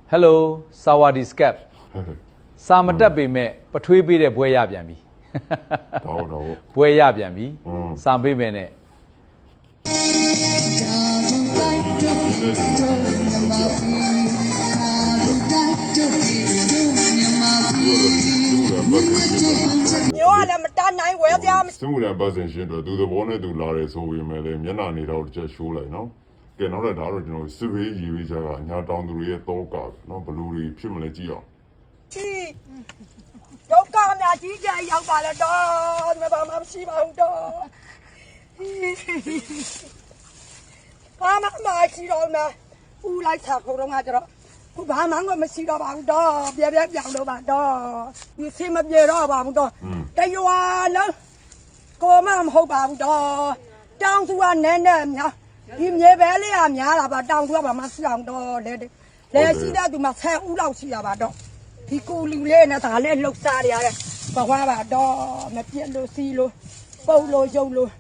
Hello, Sawadi Scap. စာမတက်ပေမဲ့ပထွေးပေးတဲ့ဘွဲရပြန်ပြီဘွဲရပြန်ပြီစာပေးမယ်နဲ့မျိုးကလည်းမတန်းနိုင်ဝဲပြားမ စမှုရပတ်စင်ရှင်တို့သူသဘောနဲ့သူလာတယ်ဆိုပေမဲ့လည်းမျက်နှာနေတော့တစ်ချက်ရှိုးလိုက်နော်ကဲနောက်တော့ဒါတော့ကျွန်တော်စစ်ဘေးရေးပေးကြတာအညာတောင်သူတွေရဲ့တောကနော်ဘလူတွေဖြစ်မလဲကြည့်အောင် ချီဒုက္ခအများကြီးကြရောက်ပါလေတော့ဒီမှာဘာမှမရှိပါဘူးတော့ဘာမှမရှိတော့နာဦးလိုက်စားခုံတော့ငါကျတော့ခုဘာမှမရှိတော့ပါဘူးတော့ပြပြပြောင်းတော့ပါတော့ဒီစင်မပြေတော့ပါဘူးတော့တရွာလုံးကိုမမဟုတ်ပါဘူးတော့တောင်သူကနဲနဲများဒီမြေပဲလေးကများလာပါတောင်သူကဘာမှရှိအောင်တော့လေရှိတဲ့သူမှ10ဦးလောက်ရှိတာပါတော့ဒီကိုလူလေးနဲ့ဒါလည်းလှုပ်ရှားနေရတယ်ဘဝပါတော့မပြက်လို့စီလို့ပုတ်လို့ရုပ်လို့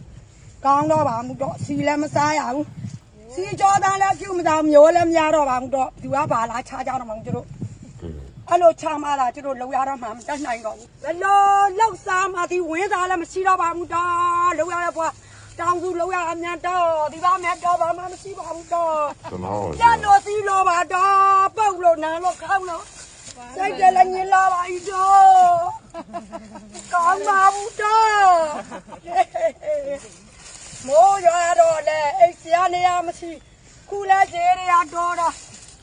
ကောင်းတော့ပါမှုတော့စီလည်းမစားရဘူးစီကြောသားလည်းပြုမသားမျိုးလည်းမရတော့ပါဘူးတော့သူကဘာလားခြားကြတော့မှကျတို့အဲ့လိုချာမလာကျတို့လုံရတော့မှမတတ်နိုင်တော့ဘူးဘယ်လိုလှုပ်ရှားမှဒီဝင်းသားလည်းမရှိတော့ပါဘူးတော့လုံရတဲ့ဘွားတောင်စုလုံရအမြန်တော့ဒီဘာမဲ့တော့ဘာမှမရှိပါဘူးတော့ကျန်လို့စီလို့ပါတော့ပုတ်လို့နာလို့ခေါင်းလို့စိတ်ကြလည်းညင်လာပါဤတော့ကောင်းပါဘူးတော့မိုးရတော့လေအိတ်စရာနေရမရှိခုလဲကျေးရတော့တော့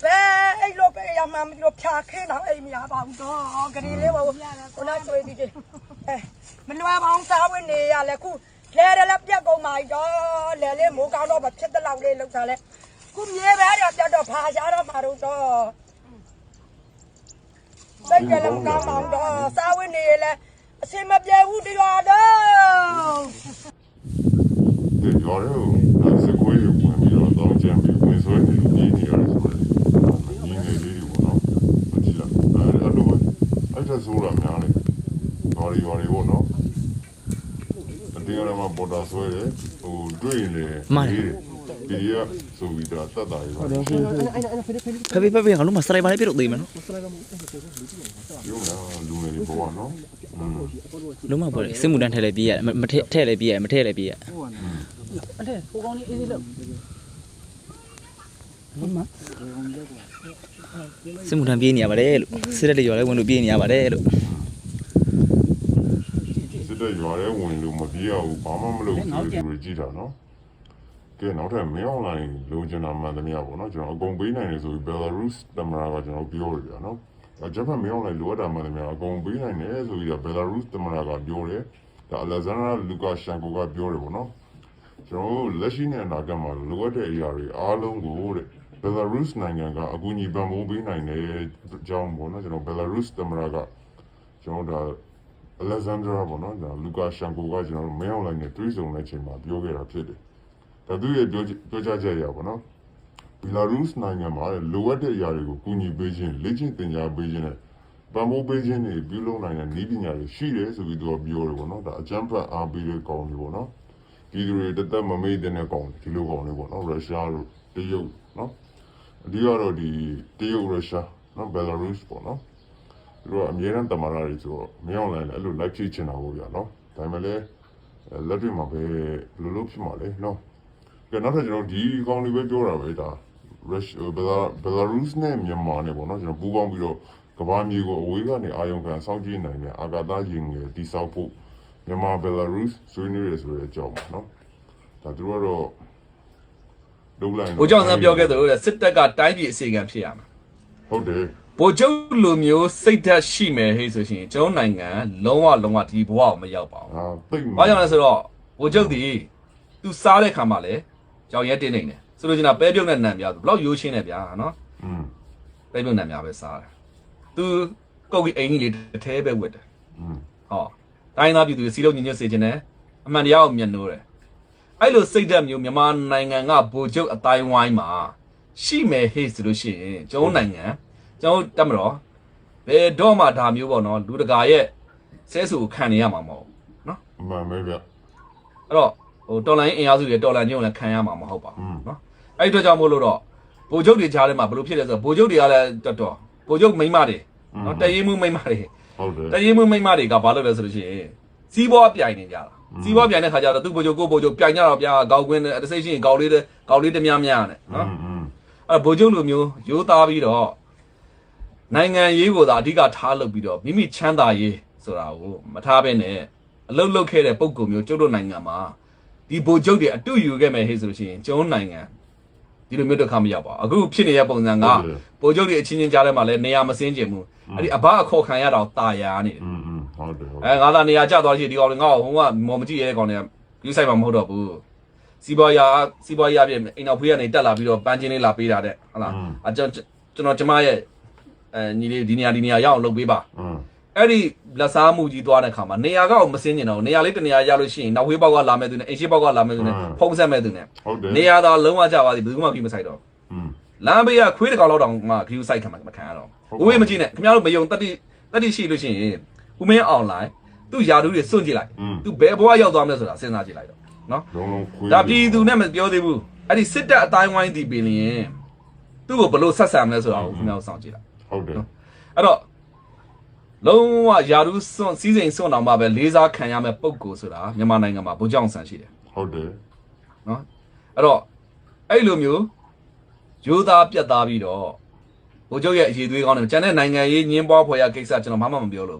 ဘယ်အိတ်လို့ပဲရမှမလို့ဖြာခဲတော့အိမ်မရပါဘူးတော့ဂရီလေးပါဘူးခုနဆွေးဒီမလွယ်ပါအောင်စားဝင်နေရလဲခုလဲတယ်လည်းပြက်ကုန်ပါတော့လဲလေးမိုးကောင်းတော့ဖြစ်တဲ့လောက်လေးလောက်တာလဲခုမြေပဲရပြတ်တော့ဖာရှားတော့မှာတော့စိတ်ကြလည်းမကောင်းပါဘူးတော့စားဝင်နေလဲအစင်မပြေဘူးတရားတော့ဒီရောတော့စကွေးကိုဝင်ပြီးတော့တောင်းချင်ပြီးဝင်ဆွဲနေလို့နေရတယ်ဆိုတော့ဒီနေလေးတွေပေါ့နော်မကြည့်လားအဲ့လိုအဲ့ဒါဆိုရများလေဟော်ရီပေါ့နော်ဒီကတော့မှပေါ်တာဆွဲတယ်ဟိုတွေ့ရင်လေဒီရဆိုပြီးတော့တတ်တာရောဖေငါတို့မစလိုက်ပါနဲ့ပြတော့သေးမယ်နော်ရုံးလာလူငယ်တွေပေါ့နော်လုံးဝပေါ့လေစစ်မှုတန်းထည့်လိုက်ပြီးရမထည့်ထည့်လိုက်ပြီးရမထည့်လိုက်ပြီးရအဲ့ဒါဟိုကောင်းလေးအေးသေးလို့စစ်မှုတန်းပြေးနေရပါတယ်လို့စစ်တဲ့ရွာလဲဝင်လို့ပြေးနေရပါတယ်လို့စစ်တဲ့ရွာလဲဝင်လို့မပြေးရဘူးဘာမှမလုပ်ဘူးသူကြည့်တာနော်ကဲနောက်ထပ်မင်းအွန်လိုင်းလိုချင်တာမှန်သမျှပေါ့နော်ကျွန်တော်အကုန်ပေးနိုင်တယ်ဆိုပြီး Belarus တမနာကကျွန်တော်ပြောရပြနော်ဂျပန်မင်းအွန်လိုင်းလိုအပ်တာမှန်သမျှအကုန်ပေးနိုင်တယ်ဆိုပြီးတော့ Belarus တမနာကပြောတယ်ဒါ Alexander Lukashenko ကပြောတယ်ပေါ့နော်ကျွန်တော်လက်ရှိနဲ့အနာဂတ်မှာလိုအပ်တဲ့အရာတွေအားလုံးကိုတဲ့ Belarus နိုင်ငံကအကူအညီပံ့ပိုးပေးနိုင်တဲ့အကြောင်းပေါ့နော်ကျွန်တော် Belarus တမနာကကျွန်တော်ဒါ Alexander ပေါ့နော်ဒါ Lukashenko ကကျွန်တော်မင်းအွန်လိုင်းနဲ့တွေ့ဆုံတဲ့အချိန်မှာပြောခဲ့တာဖြစ်တယ်ဒါသူရဲ့ပြောကြားချက်ရပါတော့ဘီလာရုစ်နိုင်ငံမှာလိုအပ်တဲ့အရာတွေကိုကူညီပေးခြင်းလေ့ကျင့်သင်ကြားပေးခြင်းနဲ့ပံ့ပိုးပေးခြင်းတွေပြုလုပ်နိုင်တဲ့နည်းပညာတွေရှိတယ်ဆိုပြီးသူကပြောတယ်ပေါ့နော်ဒါအကြမ်းဖက်အားပေးတဲ့ကောင်တွေပေါ့နော်ဒီတွေတသက်မမေ့တဲ့ကောင်ဒီလိုကောင်တွေပေါ့နော်ရုရှားတို့တရုတ်နော်အဓိကတော့ဒီတရုတ်ရုရှားနော်ဘီလာရုစ်ပေါ့နော်သူတို့ကအမြဲတမ်းတမရတွေဆိုတော့မင်းအောင်လိုင်းလည်းအဲ့လိုလိုက်ဖြစ်ချင်တာပေါ့ဗျာနော်ဒါပေမဲ့လည်းလက်တွေ့မှာပဲလိုလို့ဖြစ်မှာလေနော်ကဲနောက်ထပ်ကျွန်တော်ဒီကောင်လေးပဲပြောတာပဲဒါBelarus နဲ့မြန်မာနဲ့ပေါ့နော်ကျွန်တော်ပူးပေါင်းပြီးတော့ကမ္ဘာမြေကိုအဝေးကနေအာရုံခံစောင့်ကြည့်နိုင်တဲ့အာကာသယာဉ်ငယ်တိစောက်ဖို့မြန်မာ Belarus ဆွေးနွေးရဆိုတဲ့အကြောင်းပေါ့နော်ဒါသူတို့ကတော့လုပ်လိုက်ဘိုးကျောင်းဆန်းပြောခဲ့သလိုစစ်တပ်ကတိုင်းပြည်အစီအကံဖြစ်ရမှာဟုတ်တယ်ဘိုးကျောင်းလိုမျိုးစိတ်ဓာတ်ရှိမယ်ဟဲ့ဆိုရှင်ကျွန်တော်နိုင်ငံလုံးဝဒီဘဝကိုမရောက်ပါဘူးဘာကြောင့်လဲဆိုတော့ဘိုးကျောင်းဒီသူစားတဲ့ခါမှာလဲကြောင်ရဲတင်းနေတယ်ဆိုလို့ကျွန်တော်ပဲပြုတ်နဲ့နံပြသူဘလောက်ရိုးရှင်းတယ်ဗျာနော်ပဲပြုတ်နံပြပဲစားတယ်သူကုတ်ကြီးအိမ်ကြီးလေးတစ်ထဲပဲဝတ်တယ်ဟောတိုင်းသားပြည်သူစီလုံးညညွတ်စေခြင်းနဲ့အမှန်တရားကိုမြင်လို့တယ်အဲ့လိုစိတ်ဓာတ်မျိုးမြန်မာနိုင်ငံကဗိုလ်ချုပ်အတိုင်းဝိုင်းမှာရှိမယ်ဟေ့ဆိုလို့ရှိရင်ကျွန်တော်နိုင်ငံကျွန်တော်တက်မတော်ဘယ်တော့မှဒါမျိုးပေါ့နော်လူတကာရဲ့ဆဲဆူကိုခံနေရမှာမဟုတ်နော်မှန်ပဲဗျအဲ့တော့ဟိုတော်လိုင်းအင်အားစုတွေတော်လန်ချင်းကိုလည်းခံရမှာမဟုတ်ပါဘူးเนาะအဲ့ဒီအတွက်ကြောင့်မို့လို့တော့ဗ ဗိုလ်ချုပ်တွေကြားထဲမှာဘယ်လိုဖြစ်လဲဆိုတော့ဗိုလ်ချုပ်တွေကလည်းတော်ဗိုလ်ချုပ်မိန်းမတွေနော်တရင်မှုမိန်းမတွေ ဟုတ်တယ် တရင်မှုမိန်းမတွေကဘာလုပ်လဲဆိုလို့ရှိရင်စီးပွားပြိုင်နေကြတာစီးပွားပြိုင်တဲ့ခါကျတော့သူ့ဗိုလ်ချုပ်ကိုဗိုလ်ချုပ်ပြိုင်ကြတော့ဗျာကောက်ကွင်းတစ်စိတ်ရှိရင်ကောက်လေးတများများနဲ့နော်အဲ့ဗိုလ်ချုပ်လိုမျိုးရိုးသားပြီးတော့နိုင်ငံရေးကိုသာအဓိကထားလုပ်ပြီးတော့မိမိချမ်းသာရေးဆိုတာကိုမထားဘဲနဲ့အလုတ်လုတ်ခဲ့တဲ့ပုံကုမျိုးကျုပ်တို့နိုင်ငံမှာဒီဗိုလ်ချုပ်တွေအတူယူခဲ့မယ်ဟဲ့ဆိုလို့ရှိရင်ကျုံနိုင်ငံဒီလိုမျိုးတစ်ခါမရောက်ပါအခုဖြစ်နေတဲ့ပုံစံကဗိုလ်ချုပ်တွေအချင်းချင်းကြားထဲမှာလည်းနေရာမစင်းကျင်ဘူးအဲ့ဒီအဘအခေါ်ခံရတော့တာယာနေတယ်ဟုတ်တယ်ငါသာနေရာကျသွားရှိဒီကောင်တွေငါ့ကိုဟိုကမော်မကြည့်ရတဲ့ကောင်တွေကယူဆိုင်မှာမဟုတ်တော့ဘူးစီးပွားရေးပြအိမ်တော်ဖေးကနေတက်လာပြီးတော့ပန်းချင်းလေးလာပေးတာတဲ့ဟုတ်လားကျွန်တော်ကျမရဲ့ညီလေးဒီနေရာရအောင်လုပ်ပေးပါအဲ့ဒီလက်စားမှုကြီးသွားတဲ့ခါမှာနေရာကောက်မစင်းကျင်တော့နေရာလေးတနေရာရလို့ရှိရင်နောက်ဝေးပေါက်ကလာမဲ့သူနဲ့အိမ်ရှိပေါက်ကလာမဲ့သူနဲ့ဖုံးဆက်မဲ့သူနဲ့နေရာတော့လုံးဝကြပါသည်ဘယ်သူမှပြီးမဆိုင်တော့လမ်းဘေးကခွေးတကောင်လောက်တောင်မှခီးဆိုင်ခံမှာမခံရတော့ဦးဝေးမကြည့်နဲ့ခင်ဗျားတို့မယုံတတိရှိလို့ရှိရင်ဦးမင်းအွန်လိုင်းသူ့ယာတူးတွေစွန့်ကြည့်လိုက်သူဘယ်ဘဝရောက်သွားမလဲဆိုတာစဉ်းစားကြည့်လိုက်တော့နော်ဒါပြည်သူနဲ့မပြောသေးဘူးအဲ့ဒီစစ်တပ်အတိုင်းဝိုင်းဒီပင်လျင်သူ့ကိုဘလို့ဆက်ဆံမလဲဆိုတာကိုခင်ဗျားတို့စောင့်ကြည့်လိုက်ဟုတ်တယ်အဲ့တော့လုံးဝယာတူးစွန့်စီးစိမ်စွန့်အောင်မှပဲလေးစားခံရမယ့်ပုံကိုဆိုတာမြန်မာနိုင်ငံမှာဗိုလ်ချုပ်ဆန်ရှိတယ်ဟုတ်တယ်နော်အဲ့တော့အဲ့လိုမျိုးရိုးသားပြတ်သားပြီးတော့ဗိုလ်ချုပ်ရဲ့အရေးသွေးကောင်းတယ်ကျန်တဲ့နိုင်ငံရေးညင်းပွားဖွယ်ရကိစ္စကျွန်တော်မှမပြောလို့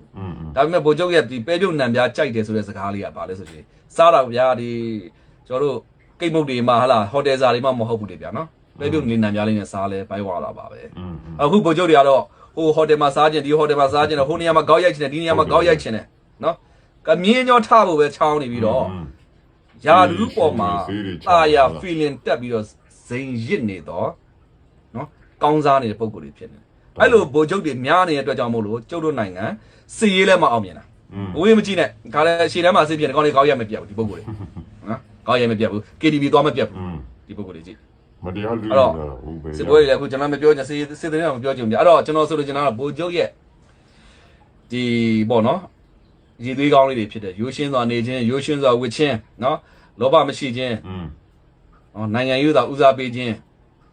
ဒါပေမဲ့ဗိုလ်ချုပ်ရဲ့ဒီပဲပြုတ်နံပြားကြိုက်တယ်ဆိုတဲ့စကားလေးကဘာလဲဆိုရင်စားတာဗျာဒီကျွန်တော်တို့ကိတ်မုတ်တွေမှာဟလာဟိုတယ်စာတွေမှာမဟုတ်ဘူးလေဗျာနော်ပဲပြုတ်နေနံပြားလေးနဲ့စားလဲဘိုင်းဝါလာပါပဲအခုဗိုလ်ချုပ်တွေကတော့ဟိုဟိုတယ်မှာစားခြင်းဒီဟိုတယ်မှာစားခြင်းဟိုနေရာမှာကောက်ရိုက်ခြင်းဒီနေရာမှာကောက်ရိုက်ခြင်းနဲ့နော်ကမြင်းကြောထားဖို့ပဲချောင်းနေပြီးတော့ယာလူပေါ်မှာတာယာ feeling တက်ပြီးတော့ဇိမ်ရစ်နေတော့နော်ကောင်းစားနေတဲ့ပုံကိုယ်တွေဖြစ်နေအဲ့လိုဗိုလ်ချုပ်တွေများနေတဲ့အတွက်ကြောင့်မို့လို့ကျုပ်တို့နိုင်ငံစစ်ရေးလည်းမအောင်မြင်တာဝေးမကြည့်နဲ့ခါလဲရှေ့တန်းမှာစစ်ပြင်းကောင်းလေးကောက်ရိုက်မပြတ်ဘူးဒီပုံကိုယ်တွေနော်ကောက်ရိုက်မပြတ်ဘူး KTV သွားမပြတ်ဘူးဒီပုံကိုယ်တွေကြည့်မတရားလူတော့စစ်ပွဲတွေအခုကျွန်တော်မပြောချင်စစ်တဲ့မပြောချင်ဘူးအဲ့တော့ကျွန်တော်ဆိုလို့ကျွန်တော်ကဗိုလ်ချုပ်ရဲ့ဒီပေါ့နော်ရည်သွေးကောင်းလေးတွေဖြစ်တဲ့ရိုးရှင်းစွာနေခြင်းရိုးရှင်းစွာဝတ်ခြင်းနော်လောဘမရှိခြင်းနော်နိုင်ငံရေးသာဦးစားပေးခြင်း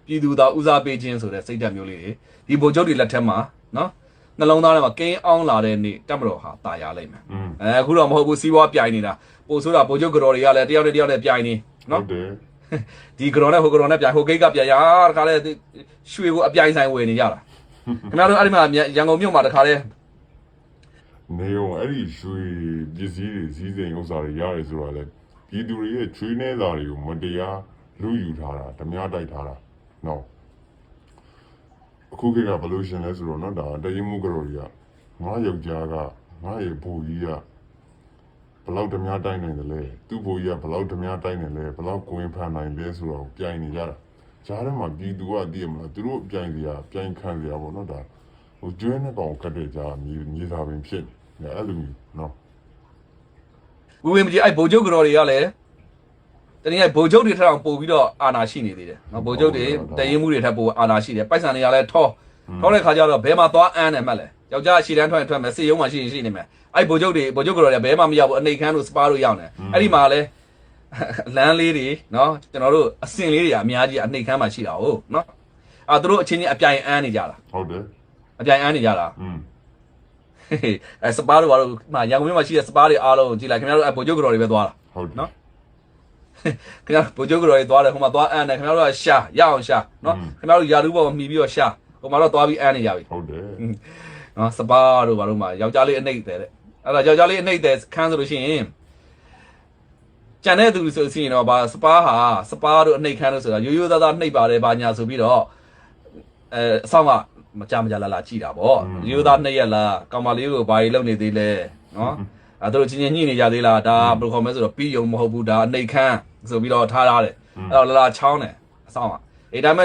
ပြည်သူသာဦးစားပေးခြင်းဆိုတဲ့စိတ်ဓာတ်မျိုးလေးတွေဒီဗိုလ်ချုပ်တွေလက်ထက်မှာနော်နှလုံးသားထဲမှာကင်းအောင်လာတဲ့နေ့တက်မတော်ဟာတာယာလိုက်မယ်အခုတော့မဟုတ်ဘူးစီးပွားပြိုင်နေတာပို့ဆိုတာဗိုလ်ချုပ်ကြော်တွေကလည်းတယောက်နဲ့ပြိုင်နေနော်ဒီကရောနဲ့ဟိုကရောနဲ့ပြိုင်ဟိုဂိတ်ကပြိုင်ရတခါလဲရွှေကိုအပြိုင်ဆိုင်ဝယ်နေကြတာခင်ဗျားတို့အဲ့ဒီမှာရန်ကုန်မြို့မှာတခါလဲနေအောင်အဲ့ဒီရွှေပစ္စည်းတွေစည်းစိမ်ဥစ္စာတွေရတယ်ဆိုတော့လေပြည်သူတွေရဲ့ချွေးနှဲသားတွေကိုမတရားလူယူထားတာဓမြတိုက်ထားတာနော်အခုကဘယ်လိုရှင်လဲဆိုတော့နော်ဒါတရင်မှုကတော်ကြီးကငါယောက်ျားကငါရဲ့ဘူကြီးကဘယ်လောက်ဓမြတိုက်နိုင်တယ်လဲသူ့ဘူကြီးကဘယ်လောက်ဓမြတိုက်နိုင်လဲဘယ်လောက်ကိုရင်ဖန်နိုင်လဲဆိုတော့ပြိုင်နေကြတာကြားထဲမှာပြည်သူကတည်မလားသူတို့ပြိုင်စရာပြိုင်ခံစရာပေါ့နော်ဒါဟိုကျွဲနဲ့ကောင်ကတ်တဲ့ကြားမြေသာပင်ဖြစ်နေအဲ့လိုမျိုးနော်ဝေမကြီးအဲ့ဗိုလ်ချုပ်ကြော်တွေကလည်းတနည်းဗိုလ်ချုပ်တွေထက်အောင်ပို့ပြီးတော့အာဏာရှိနေသေးတယ်နော်ဗိုလ်ချုပ်တွေတရင်မှုတွေထက်ပိုအာဏာရှိတယ်ပိုက်ဆံတွေကလည်းထောတဲ့ခါကျတော့ဘဲမှာသွားအန်းတယ်မှတ်လဲယောက်ျားရှည်တန်းထွက်မယ်စေရုံးမှာရှိနေမယ်အဲ့ဗိုလ်ချုပ်ကြော်တွေဘဲမှာမရောက်ဘူးအနေခန်းတို့စပါတို့ရောက်နေအဲ့ဒီမှာလဲလမ်းလေးတွေနော်ကျွန်တော်တို့အစင်လေးတွေအများကြီးအနှိတ်ခမ်းမှာရှိတာဟုတ်နော်သူတို့အချင်းချင်းအပြိုင်အန်းနေကြတာဟုတ်တယ်အပြိုင်အန်းနေကြတာစပါတို့ဘာလို့ရန်ကုန်မြို့မှာရှိတဲ့စပါတွေအားလုံးကြည့်လိုက်ခင်ဗျားတို့ဗိုလ်ချုပ်ကြော်တွေပဲသွားတာဟုတ်နော်ခင်ဗျားဗိုလ်ချုပ်ကြော်တွေသွားတယ်ဟိုမှာသွားအန်းတယ်ခင်ဗျားတို့ကရှာရအောင်ရှာနော်ခင်ဗျားတို့ယာလူပေါ်မှီပြီးတော့ရှာဟိုမှာတော့သွားပြီးအန်းနေကြပြီဟုတ်တယ်နော်စပါတို့ဘာလို့မှယောက်ျားလေးအနှိတ်တယ်တဲ့အဲ့ဒါယောက်ျားလေးအနှိတ်တယ်ခန်းဆိုလို့ရှိရင်ကျန်တဲ့သူဆိုရင်တော့ဗာစပါတို့အနှိတ်ခမ်းလို့ဆိုတာရိုးရိုးသားသားနှိပ်ပါတယ်ဗာညာဆိုပြီးတော့အဆောင်ကမကြလာကြည့်တာဗောရိုးသားနှိပ်ရလားကောင်မလေးကိုဘာကြီးလုပ်နေသေးလဲနော်အဲ့တို့ချင်းညှိနေကြသေးလားဒါဘယ်လိုခေါ်မလဲဆိုတော့ပြီးယုံမဟုတ်ဘူးဒါအနှိတ်ခမ်းဆိုပြီးတော့ထားတယ်အဲ့တော့လာချောင်းတယ်အဆောင်ကအဲ့ဒါမှ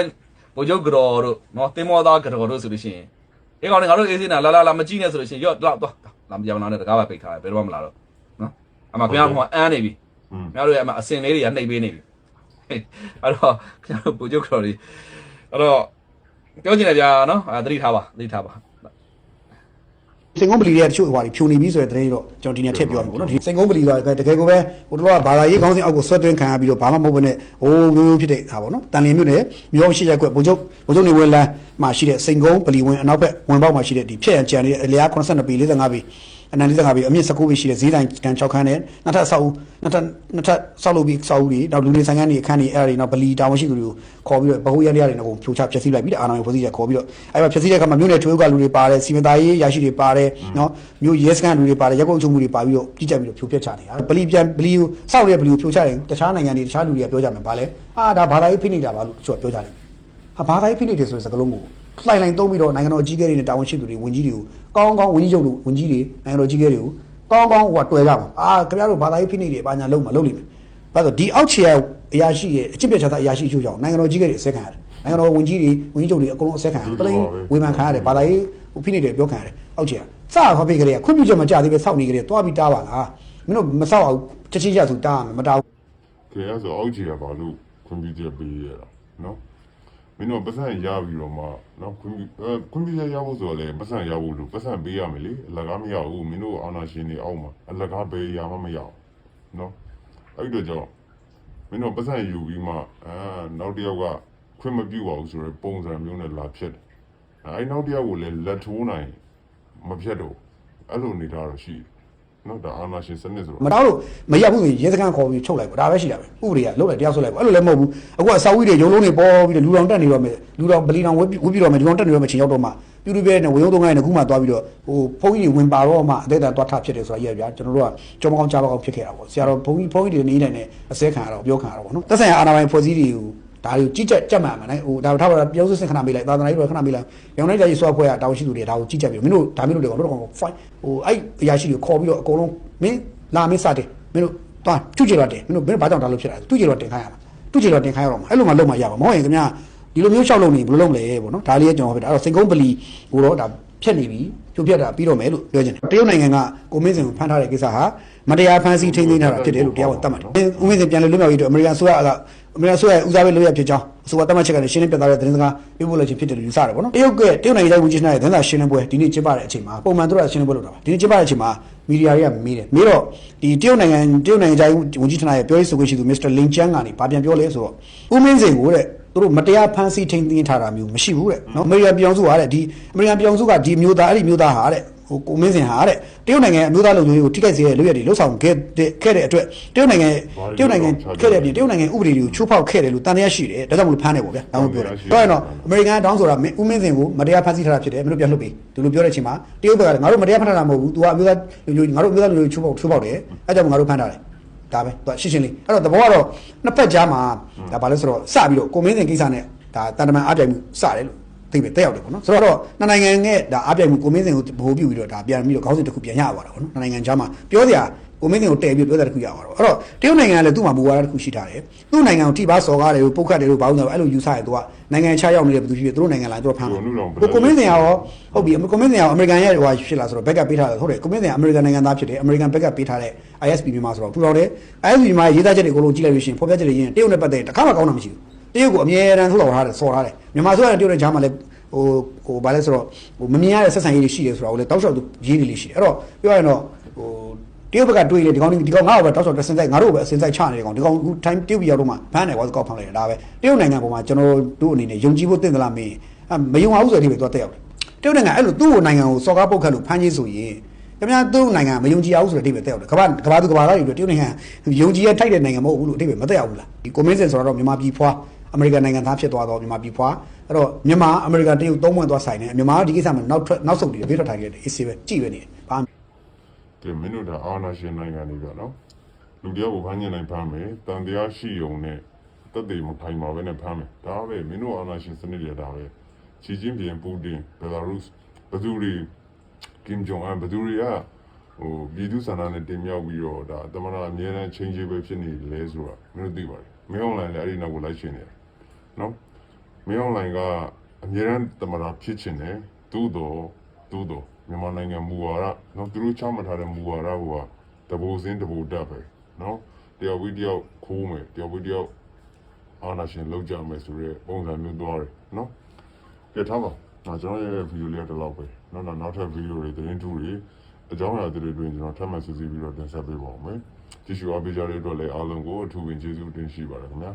ဗိုလ်ချုပ်ကြော်တို့နော်တင်းမောသားကြော်တို့ဆိုလို့ရှိရင်ဒီကောင်တွေငါတို့အေးစင်းတာလာမကြည့်နဲ့ဆိုလို့ရှိရင်ရော့တော့လာမကြောင်လာနဲ့တကားပဲပိတ်ထားတယ်ဘယ်တော့မှမလာတော့နော်အမှခင်ဗျားကအန်းနေပြီခင်ဗျားတို့ရဲ့အစင်လေးတွေကနှိပ်ပေးနေပြီအဲ့တော့ခင်ဗျားတို့ဗိုလ်ချုပ်ကြော်တွေအဲ့တော့ပြောချင်တယ်ဗျာနော်သတိထားပါ စင်ကုန်းပလီရဲ့တချို့ဟိုဟာဖြူနေပြီဆိုတဲ့တဲ့တော့ကျွန်တော်ဒီနေ့ထည့်ပြောမှာပေါ့နော်ဒီစင်ကုန်းပလီဆိုတာတကယ်ကိုပဲဟိုတော့ဘာသာရေးခေါင်းစဉ်အောက်ကိုဆွတ်သွင်းခံရပြီးတော့ဘာမှမဟုတ်ဘဲနဲ့ဟိုမျိုးဖြစ်တဲ့ဟာပေါ့နော်တန်လင်းမျိုးနဲ့မျိုးရှိရက်ကွက်ဘုံချုပ်နေဝဲလမ်းမှာရှိတဲ့စင်ကုန်းပလီဝင်အနောက်ဘက်ဝင်ပေါက်မှာရှိတဲ့ဒီဖြည့်ရန်ကြံနေတဲ့အလျား82ပေ45ပေအနန္တ45ပေအမြင့်19ပေရှိတဲ့ဈေးတိုင်းကန်6ခန်းနဲ့နှစ်ထပ်ဆောက်လုပ်ပြီးဆောက်ဦးတွေနောက်လူနေဆိုင်ခန်းတွေအခန်းတွေအဲ့ဒါတွေနောက်ဗလီတာဝန်ရှိသူတွေကိုခေါ်ပြီးတော့ဗဟုရလျားတွေနဲ့ကိုဖြိုချဖျက်ဆီးလိုက်ပြီးအာဏာကိုဖွဲ့စည်းချက်ခေါ်ပြီးတော့အဲ့မှာဖျက်ဆီးတဲ့အခါမှာမြို့နယ်ထွေးကလူတွေပါတယ်စီမံသားရေးရရှိတွေပါတယ်နော်မြို့ရဲစခန်းလူတွေပါတယ်ရက်ကုန်းချုပ်မှုတွေပါပြီးတော့ကြီးကြပ်ပြီးတော့ဖြိုဖျက်ချနေတာဗလီကိုစောက်တဲ့ဗလီကိုဖြိုချရင်တခြားနိုင်ငံတွေတခြားလူတွေကပြောကြမှာဗာလဲဒါဘာသာရေးဖိနှိပ်တာပါလို့သူကပြောကြတယ်ဘာသာရေးဖိနှိပ်တယ်ဆိုတဲ့စကားလုံးကိုလှိုင်သုံးပြီးတော့နိုင်ငံတော်အကြီးအကဲတွေနဲ့တာဝန်ရှိသူတွေဝန်ကြီးတွေကိုကောင်းဝန်ကြီးချုပ်တို့ဝန်ကြီးတွေနိုင်ငံတော်အကြီးအကဲတွေကိုကောင်းဟိုကတွေ့ကြမှာခင်ဗျားတို့ဘာသာရေးဖိနှိပ်တွေဘာညာလုံးမလုပ်လိမ့်မယ်ဘာလို့ဒီအောက်ခြေအရာရှိရဲ့အချစ်ပြချာတာအရာရှိချိုးကြအောင်နိုင်ငံတော်ကြီးကတွေအစက်ခံရတယ်နိုင်ငံတော်ဝန်ကြီးတွေဝန်ကြီးချုပ်တွေအကုန်လုံးအစက်ခံရတယ်ပလိန်ဝေဖန်ခံရတယ်ဘာသာရေးဖိနှိပ်တွေပြောခံရတယ်အောက်ခြေစဟောပေးကြတဲ့ခွင့်ပြုချက်မကြသေးပဲစောက်နေကြတဲ့တွားပြီးတားပါလားမင်းတို့မစောက်အောင်ချက်ချင်းရသူတားမယ်မတားဘူးကဲအဲ့ဆိုအောက်ခြေကဘာလို့ခွင့်ပြုချက်ပေးရတာနော်မင်းတို့ပတ်စံရပြီးတော့မှနော်ခွင့်ပြုချက်ရဖို့ဆိုတော့လေပတ်စံရဖို့လို့ပတ်စံပေးရမယ်လေအလကားမရဘူးမင်းတို့အာဏာရှင်တွေအောက်မှာအလကားပေးရမှမရအောင်နော်အဲ့ဒီတော့ကြောင့်မင်းတို့ပတ်စံယူပြီးမှနောက်တစ်ယောက်ကခွင့်မပြုပါဘူးဆိုတော့ပုံစံမျိုးနဲ့လာဖြစ်တယ်အဲ့နောက်တစ်ယောက်ကိုလည်းလက်ထိုးနိုင်မဖြစ်တော့အဲ့လိုနေတာတော့ရှိတယ်နော်ဒါအာဏာရှင်စနစ်ဆိုတော့မတော်လို့မရဘူးဆိုရင်ရဲစခန်းခေါ်ပြီးချုပ်လိုက်ပေါ့ဒါပဲရှိတာပဲဥပဒေကလုံးလိုက်တရားစွဲလိုက်ပေါ့အဲ့လိုလည်းမဟုတ်ဘူးအခုကစာဝီးတွေရုံလုံးတွေပေါ်ပြီးတော့လူတော်တက်နေတော့မယ်လူတော်ဗလီတော်ဝတ်ပြီးတော့မယ်လူတော်တက်နေတော့မယ်ချိန်ရောက်တော့မှပြူတူပြဲနဲ့ဝေယုံသုံးကိုင်းနဲ့ခုမှသွားပြီးတော့ဟိုဘုန်းကြီးတွေဝင်ပါတော့မှအသက်တာသွားထဖြစ်တယ်ဆိုတာရရဗျာကျွန်တော်တို့ကကြောမကောင်းကြားမကောင်းဖြစ်ခဲ့တာပေါ့ဆရာတော်ဘုန်းကြီးတွေနေနေနဲ့အစဲခံရတော့ပြောခံရတော့ပေါ့နော်သက်ဆိုင်ရာအာဏာပိုင်ဖွဲ့စည်းတွေကိုဒါတွေကိုကြီးကြပ်မှန်မယ်ဟိုဒါထားပါတော့ပြောစစ်စစ်ခဏမေးလိုက်သာသနာရေးတော့ခဏမေးလိုက်ရောင်နိုင်ကြရေးဆွဲဖွဲ့ရတာဝန်ရှိသူတွေဒါကိုကြီးကြပ်ပြီးမင်းတို့ဒါမျိုးတွေကတော့ဖိုင်ဟိုအဲ့အရာရှိတွေခေါ်ပြီးတော့အကုန်လုံးမင်းလာမင်းစတယ်မင်းတို့သွားထုကြတော့တယ်မင်းတို့ဘာကြောင့်ဒါလို့ဖြစ်တာလဲထုကြတော့တင်ခိုင်းရမှာထုကြတော့တင်ခိုင်းရတော့မှာအဲ့လိုမှလုံးမရပါမဟုတ်ရင်ခင်ဗျာဒီလိုမျိုးလျှောက်လုံးနေဘယ်လိုလုပ်မလဲပေါ့နော်ဒါလေးကျွန်တော်ပြောပြတာအဲ့တော့စိန်ကုန်းပလီဟိုတော့ဒါဖြတ်နေပြီဖြိုးပြတ်တာပြီးတော့မယ်လို့ပြောချင်တယ်တရုတ်နိုင်ငံကကိုမင်းစင်ကိုဖမ်းထားတဲ့ကိစ္စဟာမတရားဖမ်းဆီးထိန်းသိမ်းထားတာဖြစ်တယ်လို့တရားဝင်သတ်မှတ်တယ်ဦးမင်းစင်ပြန်လည်လွတ်မြောက်ရေးအတွက်အမေရိကန်အစိုးရရဲ့ဦးစားပေးလုပ်ရဖြစ်ကြောင်းအစိုးရသတ်မှတ်ချက်ကလည်းရှင်းလင်းပြသတဲ့သတင်းစကားပြောဖို့လည်းဖြစ်တယ်လို့ယူဆတယ်ပေါ့နော်တရုတ်နိုင်ငံရဲ့ဝန်ကြီးဌာနရဲ့သတင်းစာရှင်းလင်းပွဲဒီနေ့ကျင်းပတဲ့အချိန်မှာပုံမှန်တို့ကရှင်းလင်းပွဲလုပ်တာပါဒီနေ့ကျင်းပတဲ့အချိန်မှာမီဒီယာတွေကမေးတော့ဒီတရုတ်နိုင်ငံရဲ့ဝန်ကြီးဌာနရဲ့ပြောရေးဆိုခွင့်ရှိသူမစ္စတာလင်ကျန်းကနေဗာပြန်ပြောလဲဆိုတော့ဦးမင်းစင်ကိုတဲ့သူတို့မတရားဖမ်းဆီးထိန်းသိမ်းထားတာမျိုးမရှိဘူးတဲ့နော်အမေရိကန်ပြည်အောင်စုဟာတဲ့ဒီအမေရိကန်ပြည်အောင်စုကဒီမျိုးသားအဲ့ဒီမျိုးသားဟာတဲ့ဟိုကိုမင်းစင်ဟာတဲ့တရုတ်နိုင်ငံအမျိုးသားလုံခြုံရေးကိုထိခိုက်စေတဲ့လုပ်ရည်တွေလှုပ်ဆောင်ခဲ့တဲ့အတွက်တရုတ်နိုင်ငံခဲ့တဲ့အပြင်တရုတ်နိုင်ငံဥပဒေတွေကိုချိုးဖောက်ခဲ့တယ်လို့တန်တရားရှိတယ်ဒါကြောင့်မလို့ဖမ်းတယ်ပေါ့ဗျာဒါမှပြောတယ်တော့ရင်တော့အမေရိကန်တောင်းဆိုတာဦးမင်းစင်ကိုမတရားဖမ်းဆီးထားတာဖြစ်တယ်မင်းတို့ပြန်လွှတ်ပေးဒီလိုပြောတဲ့အချိန်မှာတရုတ်ဘက်ကငါတို့မတရားဖမ်းထားတာမဟုတ်ဘူး तू ကအမျိုးသားငါတို့အမျိုးသားလုံခြုံရေးချိုးဖောက်တယ်အဲကြောင့်ငါတို့ဖမ်းထားတယ်ဒါပဲ तू ရှင်းလေးအဲ့တော့သဘောကတော့နှစ်ဖက်ကြားမှာဒါဘာလဲဆိုတော့စပြီးတော့ကိုမင်းစင်ကိစ္စနဲ့ဒါတန်တမန်အားပြိုင်မှုစတယ်လို့သိပဲတက်ရောက်တယ်ပေါ့နော်ဆိုတော့နှစ်နိုင်ငံနဲ့ဒါအားပြိုင်မှုကိုမင်းစင်ကိုဗဟိုပြုပြီးတော့ဒါပြန်ပြီးတော့ခေါင်းစဉ်တစ်ခုပြန်ရသွားတာပေါ့နော်နှစ်နိုင်ငံကြားမှာပြောစရာကိုမင်းစင်ကိုတည်ပြီးပြောစရာတစ်ခုရသွားတော့အဲ့တော့တရုတ်နိုင်ငံကလည်းသူ့မှာမူဝါဒတစ်ခုရှိထားတယ်သူ့နိုင်ငံကိုထိပါစော်ကားတယ်လို့ပုတ်ခတ်တယ်လို့ဘာလို့လဲအဲ့လိုယူဆရင်သူကနိုင်ငံခြားရောက်နေတဲ့ဘယ်သူဖြစ်ဖြစ်သူတို့နိုင်ငံလာသူတို့ဖမ်းမှာကိုမင်းစင်ရောဟုတ်ပြီကိုမင်းစင်ရောအမေရိကန်ရဲ့ဟိုဖြစ်လာဆိုတော့ဘက်ကပေးထားတယ်ဟုတ်တယ်ကိုမင်းစင်အမေရိကန်နိုင်ငံသားဖြစ်တယ်အမေရိကန်ဘက်ကပေးထားတဲ့ ISP မြန်မာဆိုတော့ပူတော်တယ် ISP မြန်မာရေးသားချက်တွေအကုန်လုံးကြည့်လိုက်လို့ရှိရင်ဖော်ပြချက်တွေရင်တရုတ်နဲ့ပတ်သက်တခါမှကောင်းတာမရှိဘူးတရုတ်ကိုအမြဲတမ်းထုတ်တော်ထားတယ်စော်ထားတယ်မြန်မာဆိုရင်တရုတ်နဲ့ဂျာမန်လည်းဟိုဘာလဲဆိုတော့ဟိုမမြင်ရတဲ့ဆက်ဆံရေးတွေရှိတယ်ဆိုတာကိုလည်းတောက်လျှောက်ရေးနေလေးရှိတယ်အဲ့တော့ပြောရရင်တော့ဟိုတရုတ်ဘက်ကတွေးလေဒီကောင်ငါ့ကိုပဲတောက်လျှောက်တစင်ဆိုင်ငါတို့ကိုပဲအစင်ဆိုင်ချနေတယ်ကောင်ဒီကောင်အခု time တရုတ်ပြည်ရောက်တော့မှဖမ်းတယ်ကွာကောက်ဖမ်းလိုက်တယ်ဒါပဲတရုတ်နိုင်ငံပေါ်မှာကျွန်တော်တို့အနေနဲ့ယုံကြည်ဖို့တင့်သလားမင်းမယုံအောင်ဆိုတဲ့အထိပဲသွားတက်ရောက်တယ်တရုတ်နိုင်ငံအဲ့လိုသူ့ကိုနိုင်ငံကိုစော်ကားပုတ်ခတ်လို့ဖမ်းချင်းဆိုရင်ခင်ဗျားသူ့နိုင်ငံမယုံကြည်အောင်ဆိုတဲ့အထိပဲတက်ရောက်တယ်ကမ္ဘာသူကမ္ဘာသားတွေတရုတ်နိုင်ငံယုံကြည်ရထိုက်တဲ့နိုင်ငံမဟုတ်ဘူးလို့အထိပဲမတက်ရောက်ဘူးလားဒီကွန်မင်းစင်ဆိုတော့မြန်မာပြည်ဖွာအမေရိကန်နိုင်ငံသားဖြစ်သွားတော့မြန်မာပြည်ဖွာအဲ့တော့မြန်မာအမေရိကန်တရုတ်သုံးပွင့်သွားဆိုင်နေမြန်မာဒီကိစ္စမှာနောက်ဆုတ်ပြီးဘေးထွက်ထိုင်ခဲ့တယ်အေးဆေးပဲကြည့်ပဲနေဘာကဲမင်းတို့ဒါအာဏာရှင်နိုင်ငံတွေပြနော်လူတယောက်ကိုဖမ်းညင်နိုင်ဖမ်းမယ်တန်တရားရှိုံနဲ့တက်တယ်မထိုင်ပါပဲနဲ့ဖမ်းမယ်ဒါပဲမင်းတို့အာဏာရှင်စနစ်တွေဒါပဲချီချင်းပြန်ပူတင်ဘယ်လာရုစ်ဘသူတွေကင်ဂျုံအန်ဘသူတွေကဟိုပြည်သူ့ဆန္ဒနဲ့တင်မြှောက်ပြီးတော့ဒါတမနာအများနဲ့ချင်းချင်းပဲဖြစ်နေလဲဆိုတာမင်းတို့သိပါတယ်မင်းအွန်လိုင်းလည်းအဲ့ဒီနောက်ကိုလိုက်ရှင်နေတယ်နော်မင်းအွန်လိုင်းကအများနဲ့တမနာဖြစ်ချင်တယ်သို့တော့မြန်မာနိုင်ငံမူဝါဒနော်သူတို့ချမှတ်ထားတဲ့မူဝါဒကတဘူစင်းတဘူတက်ပဲနော်တယောက်ပြီးတယောက်ခိုးမယ်တယောက်ပြီးတယောက်အာဏာရှင်လောက်ကြမယ်ဆိုရဲပုံစံမျိုးသွားတယ်နော်ကြည့်ထားပါ ကျွန်တော်ရဲ့ဗီဒီယိုလေးတော့ပဲနောက်ထပ်ဗီဒီယိုတွေသတင်းထူးတွေအကြောင်းအရာတွေတွင်ကျွန်တော်ထပ်မံစစ်ဆေးပြီးတော့တင်ဆက်ပေးပါဦးမယ်ကြည့်ရှုအားပေးကြတဲ့အတွက်လည်းအားလုံးကိုအထူးပင်ကျေးဇူးတင်ရှိပါတယ်ခင်ဗျာ